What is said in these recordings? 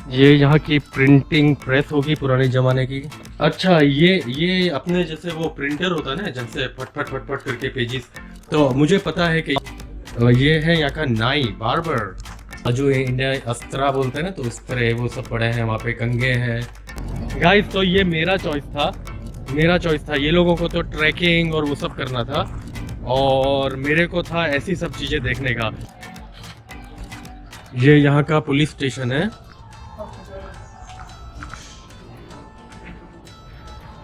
ये यहाँ की प्रिंटिंग प्रेस होगी पुराने जमाने की। अच्छा, ये अपने जैसे वो प्रिंटर होता है ना, जैसे फट फट फट फट करके पेजेस। तो मुझे पता है कि ये है यहाँ का नाई बार्बर, जो इंडिया अस्त्रा बोलते हैं ना, तो इस तरह वो सब पड़े हैं वहाँ पे, कंगे हैं गाइस। तो ये मेरा चॉइस था। ये लोगों को तो ट्रैकिंग और वो सब करना था, और मेरे को था ऐसी सब चीज़ें देखने का। ये यहाँ का पुलिस स्टेशन है।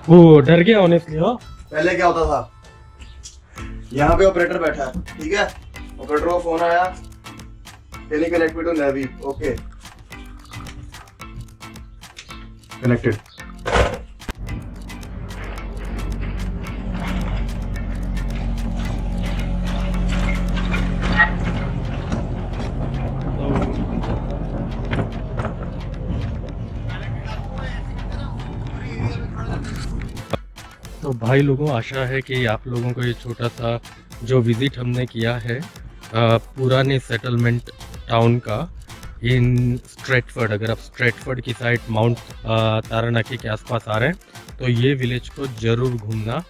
वो डर गया ऑनेस्टली। हो पहले क्या होता था, यहाँ पे ऑपरेटर बैठा है, ठीक है, ऑपरेटर को फोन आया, tele connect to navy, okay connected. तो भाई लोगों, आशा है कि आप लोगों को ये छोटा सा जो विज़िट हमने किया है पुराने सेटलमेंट टाउन का इन स्ट्रेटफर्ड, अगर आप स्ट्रेटफर्ड की साइड माउंट तारानाकी के आसपास आ रहे हैं तो ये विलेज को ज़रूर घूमना।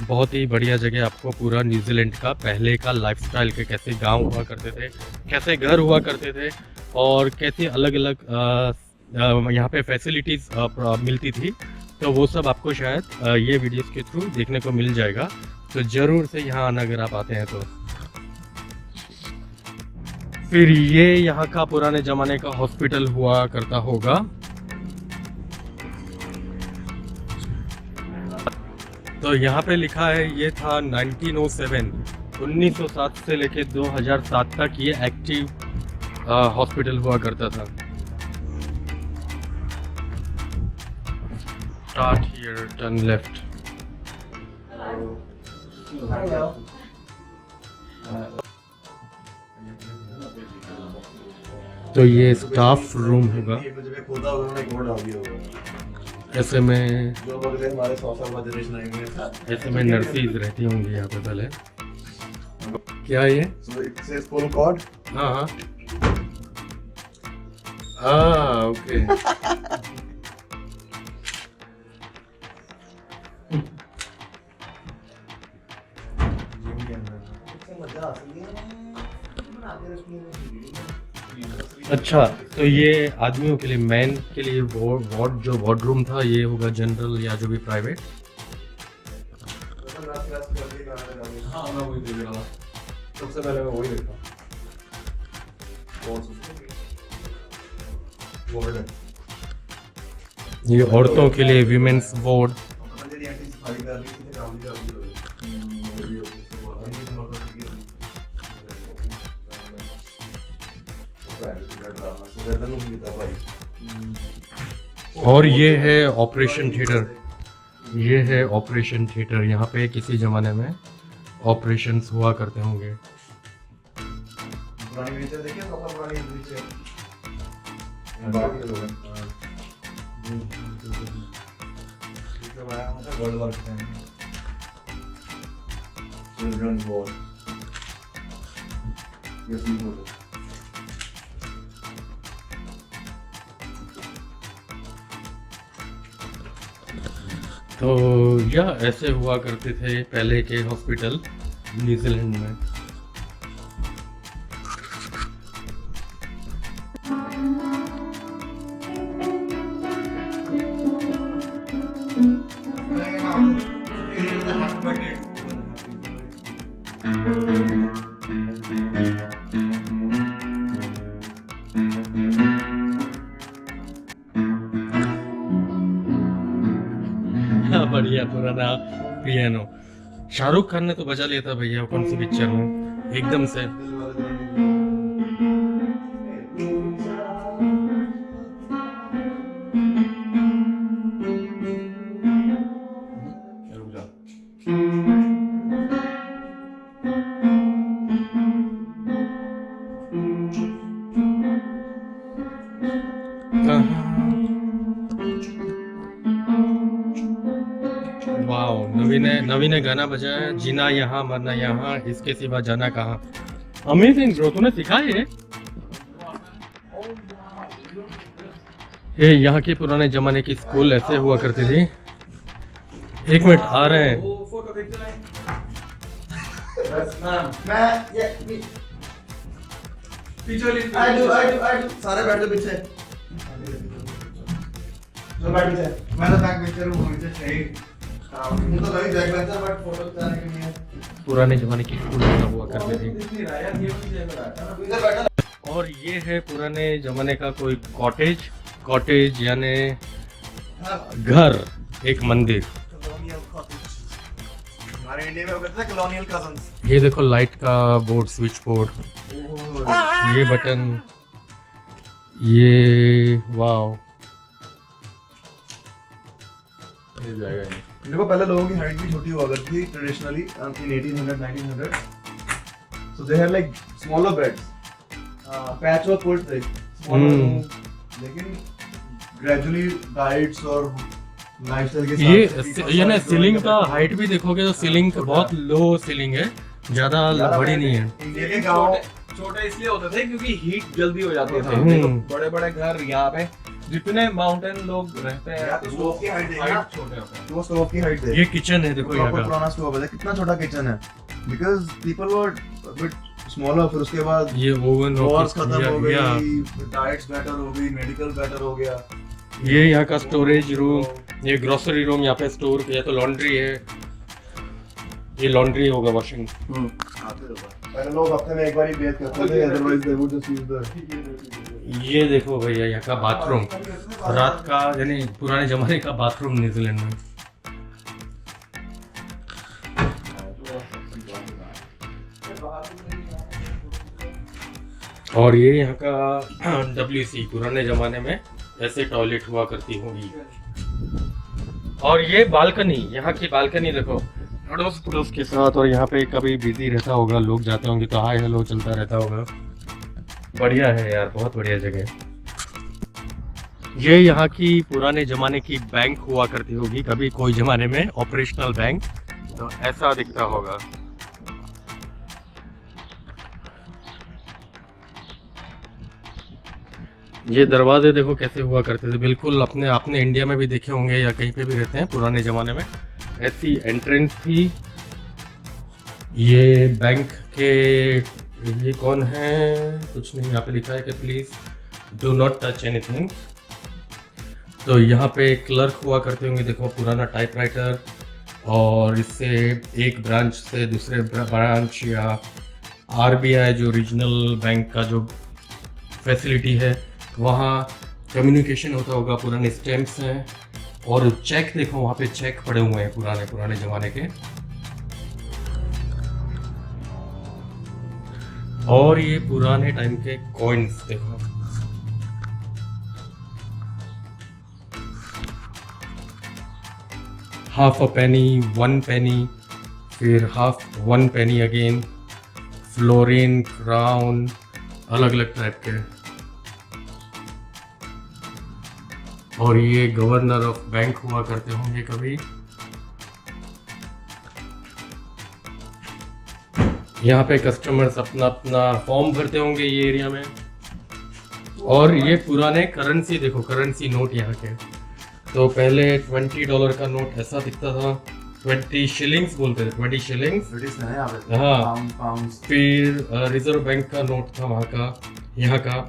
बहुत ही बढ़िया जगह। आपको पूरा न्यूजीलैंड का पहले का लाइफस्टाइल के कैसे गांव हुआ करते थे, कैसे घर हुआ करते थे, और कैसे अलग अलग यहाँ पे फैसिलिटीज़ मिलती थी, तो वो सब आपको शायद ये वीडियोस के थ्रू देखने को मिल जाएगा। तो ज़रूर से यहाँ आना अगर आप आते हैं तो। फिर ये यहाँ का पुराने ज़माने का हॉस्पिटल हुआ करता होगा। तो यहाँ पे लिखा है ये था 1907 से लेके 2007 तक ये एक्टिव हॉस्पिटल हुआ करता था। Start here, turn left. तो ये स्टाफ रूम होगा। ऐसे में नर्सिस रहती होंगी यहाँ पे पहले। क्या ये? हाँ हाँ हाँ, ओके। अच्छा, तो ये आदमियों के लिए, मैन के लिए वार्ड, जो वार्डरूम था, ये होगा जनरल या जो भी प्राइवेट। हाँ, मैं वही देख रहा था, सबसे पहले मैं वही देखा। ये औरतों के लिए विमेंस वार्ड। और ये है ऑपरेशन थिएटर। ये है ऑपरेशन थिएटर। यहाँ पे किसी जमाने में ऑपरेशंस हुआ करते होंगे। तो या ऐसे हुआ करते थे पहले के हॉस्पिटल न्यूजीलैंड में। बढ़िया पुराना पियानो। शाहरुख खान ने तो बजा लिया था भैया, कौन सी पिक्चर में, एकदम से। वाओ, नवी ने गाना बजाया, जीना यहाँ मरना यहाँ, इसके सिवा जाना कहाँ। अमेजिंग ब्रो, तूने सीखा है? ये यहाँ की पुराने जमाने की स्कूल ऐसे हुआ करती थी। एक मिनट आ रहे हैं। वो फोटो खींच लाएं। मैं ये पीछे वाली आई डू सारे बैठ जाओ पीछे। जो बैठ पीछे। मैं तो बैक बेंचर हूँ, मुझे चाहिए। मुझे तो वही बैक बेंचर बट फोटो खिंचाने के लिए। पुराने जमाने की स्कूल ऐसा हुआ करती थी। नहीं रहा यार, ये भी जगह रहा है। इधर बैठा। और ये है पुराने जमाने का कोई कॉटेज यानी घर, एक मंदिर। Colonial cottage. हमारे इंडिया में वो कहते हैं कॉलोनियल कजन्स। ये देखो लाइट का बोर्ड, स्विच बोर्ड, ये बटन, ये वाओ। ये जाएगा ये। देखो पहले लोगों की हाइट भी छोटी हुआ करती थी traditionally in 1800 1900 so they had like smaller beds patchwork would थे smaller rooms, लेकिन ग्रेजुअली डाइट्स और लाइफस्टाइल के ये साथ ये ना सीलिंग का हाइट भी देखोगे तो सीलिंग बहुत लो सीलिंग है, ज्यादा बड़ी नहीं है। इंडिया के गांव छोटे इसलिए होते थे क्योंकि हीट जल्दी हो जाते थे। हम्म। देखो बड़े बड़े घर यहाँ पे जितने माउंटेन लोग रहते हैं या तो स्टोव की हाइट है ना, हाइट छोटे होते हैं। तो वो स्टोव की हाइट है। ये किचन है देखो यहाँ प्रॉपर का, पुराना स्टोव है, कितना छोटा किचन है because people were bit smaller. फिर उसके बाद ये ओवन वॉर्स खत्म हो या गई, डाइट्स बेटर हो गई, मेडिकल बेटर हो गया। ये यहाँ का स्टोरेज रूम, ये ग्रोसरी रूम, यहाँ पे स्टोर किया तो लॉन्ड्री है, ये लॉन्ड्री होगा वॉशिंग। पहले लोग हफ्ते में एक बार ही बेथ करते थे, otherwise they would just use the. ये देखो भैया यहाँ का बाथरूम, रात का यानी पुराने जमाने का बाथरूम न्यूजीलैंड में। और ये यहाँ का WC, पुराने जमाने में ऐसे टॉयलेट हुआ करती होंगी। और ये बालकनी, यहाँ की बालकनी देखो अड़ोस पड़ोस के साथ, और यहाँ पे कभी बिजी रहता होगा, लोग जाते होंगे तो हाय हेलो चलता रहता होगा। बढ़िया है यार, बहुत बढ़िया जगह। ये यहाँ की पुराने जमाने की बैंक हुआ करती होगी, कभी कोई जमाने में ऑपरेशनल बैंक, तो ऐसा दिखता होगा। ये दरवाजे देखो कैसे हुआ करते थे, बिल्कुल अपने आपने इंडिया में भी देखे होंगे या कहीं पे भी रहते हैं पुराने ज़माने में, ऐसी एंट्रेंस थी। ये बैंक के, ये कौन है कुछ नहीं, यहाँ पे लिखा है कि please do not touch anything. तो यहाँ पे क्लर्क हुआ करते होंगे, देखो पुराना टाइपराइटर, और इससे एक ब्रांच से दूसरे ब्रांच या RBI जो रीजनल बैंक का जो फैसिलिटी है वहाँ कम्युनिकेशन होता होगा। पुराने स्टैम्प्स हैं और चेक देखो, वहाँ पे चेक पड़े हुए हैं पुराने ज़माने के। और ये पुराने टाइम के कॉइन्स देखो, हाफ अ पेनी, 1 पेनी, फिर हाफ 1 पेनी अगेन, फ्लोरिन, क्राउन, अलग अलग टाइप के। और ये गवर्नर ऑफ बैंक हुआ करते होंगे कभी। यहाँ पे कस्टमर्स अपना अपना फॉर्म भरते होंगे ये एरिया में। और ये पुराने करेंसी देखो, करेंसी नोट यहाँ के। तो पहले $20 का नोट ऐसा दिखता था, 20 शिलिंग्स बोलते थे, 20 शिलिंग्स। ब्रिटिश है यहाँ पे। हाँ। पाउंड्स। फिर रिजर्व बैंक का नोट था वहाँ का, यहाँ का।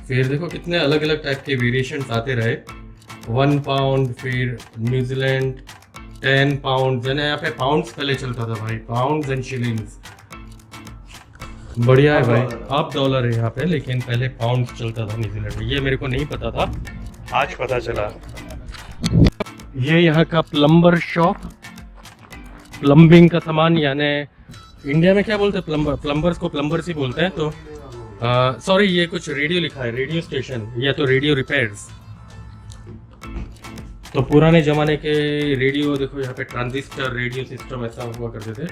फिर देखो कितने अलग अलग टाइप के वेरिएशंस आते रहे। 1 पाउंड, फिर न्यूजीलैंड 10 पाउंड, यानी यहाँ पे पाउंड्स पहले चलता था भाई, पाउंड्स एंड शिलिंग्स। बढ़िया है भाई, अब डॉलर है यहाँ पे, लेकिन पहले पाउंड्स चलता था न्यूजीलैंड में। ये मेरे को नहीं पता था, आज पता चला। ये यहाँ का प्लम्बर शॉप, प्लम्बिंग का सामान, यानी इंडिया में क्या बोलते हैं प्लम्बर्स को प्लम्बर्स ही बोलते हैं। तो सॉरी, ये कुछ रेडियो लिखा है, रेडियो स्टेशन या तो रेडियो रिपेयर्स। तो पुराने ज़माने के रेडियो देखो, यहाँ पे ट्रांजिस्टर रेडियो सिस्टम ऐसा हुआ करते थे।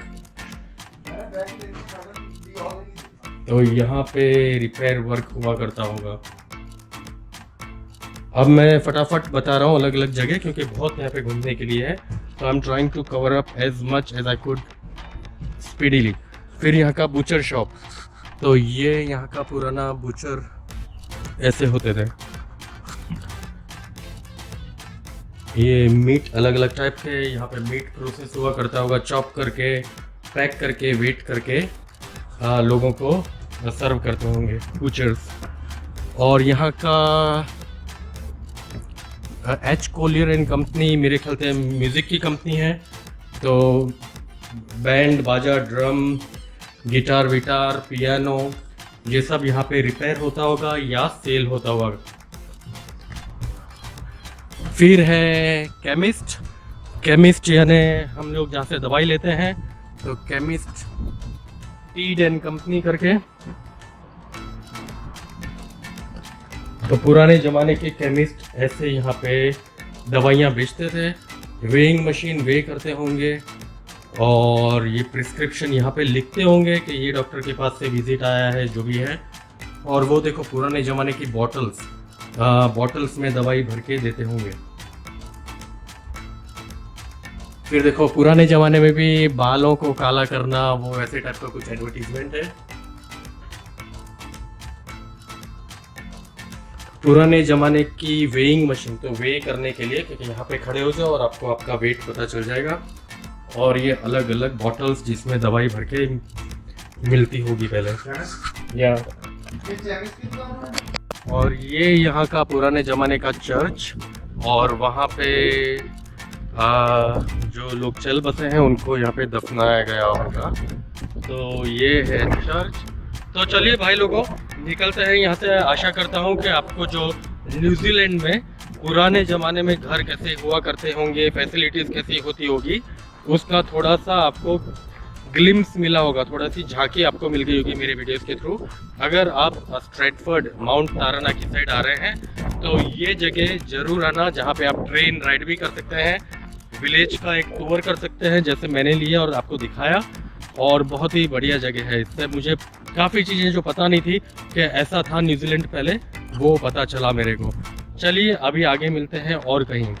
तो यहाँ पे रिपेयर वर्क हुआ करता होगा। अब मैं फटाफट बता रहा हूँ अलग अलग जगह, क्योंकि बहुत यहाँ पे घूमने के लिए है। तो I am trying to cover up as much as I could speedily. फिर यहाँ का बुचर शॉप, तो ये यहाँ का पुराना बुचर ऐसे होते थे। ये मीट अलग अलग टाइप के, यहाँ पे मीट प्रोसेस हुआ करता होगा, चॉप करके पैक करके वेट करके लोगों को सर्व करते होंगे बूचर्स। और यहाँ का एच कोलियर एंड कंपनी मेरे ख्याल से म्यूज़िक की कंपनी है, तो बैंड बाजा ड्रम गिटार विटार पियानो ये सब यहाँ पे रिपेयर होता होगा या सेल होता होगा। फिर है केमिस्ट। केमिस्ट यानी हम लोग जहाँ से दवाई लेते हैं, तो केमिस्ट टीड एंड कंपनी करके। तो पुराने ज़माने के केमिस्ट ऐसे यहाँ पे दवाइयाँ बेचते थे, वेइंग मशीन वे करते होंगे और ये प्रिस्क्रिप्शन यहाँ पे लिखते होंगे कि ये डॉक्टर के पास से विजिट आया है, जो भी है। और वो देखो पुराने ज़माने की बॉटल्स में दवाई भर के देते होंगे। फिर देखो पुराने ज़माने में भी बालों को काला करना, वो ऐसे टाइप का कुछ एडवर्टीजमेंट है। पुराने ज़माने की वेइंग मशीन, तो वे करने के लिए, क्योंकि यहाँ पे खड़े हो जाओ और आपको आपका वेट पता चल जाएगा। और ये अलग अलग बॉटल्स जिसमें दवाई भर के मिलती होगी पहले, या और ये यहाँ का पुराने ज़माने का चर्च। और वहाँ पे जो लोग चल बसे हैं उनको यहाँ पे दफनाया गया होगा। तो ये है चर्च। तो चलिए भाई लोगों, निकलते हैं यहाँ से। आशा करता हूँ कि आपको जो न्यूजीलैंड में पुराने ज़माने में घर कैसे हुआ करते होंगे, फैसिलिटीज़ कैसी होती होगी, उसका थोड़ा सा आपको ग्लिम्स मिला होगा, थोड़ा सी झांकी आपको मिल गई होगी मेरे वीडियोस के थ्रू। अगर आप स्ट्रेटफर्ड माउंट ताराना की साइड आ रहे हैं तो ये जगह ज़रूर आना, जहाँ पे आप ट्रेन राइड भी कर सकते हैं, विलेज का एक टूर कर सकते हैं जैसे मैंने लिया और आपको दिखाया। और बहुत ही बढ़िया जगह है। इससे मुझे काफ़ी चीज़ें जो पता नहीं थी कि ऐसा था न्यूजीलैंड पहले, वो पता चला मेरे को। चलिए अभी आगे मिलते हैं और कहीं।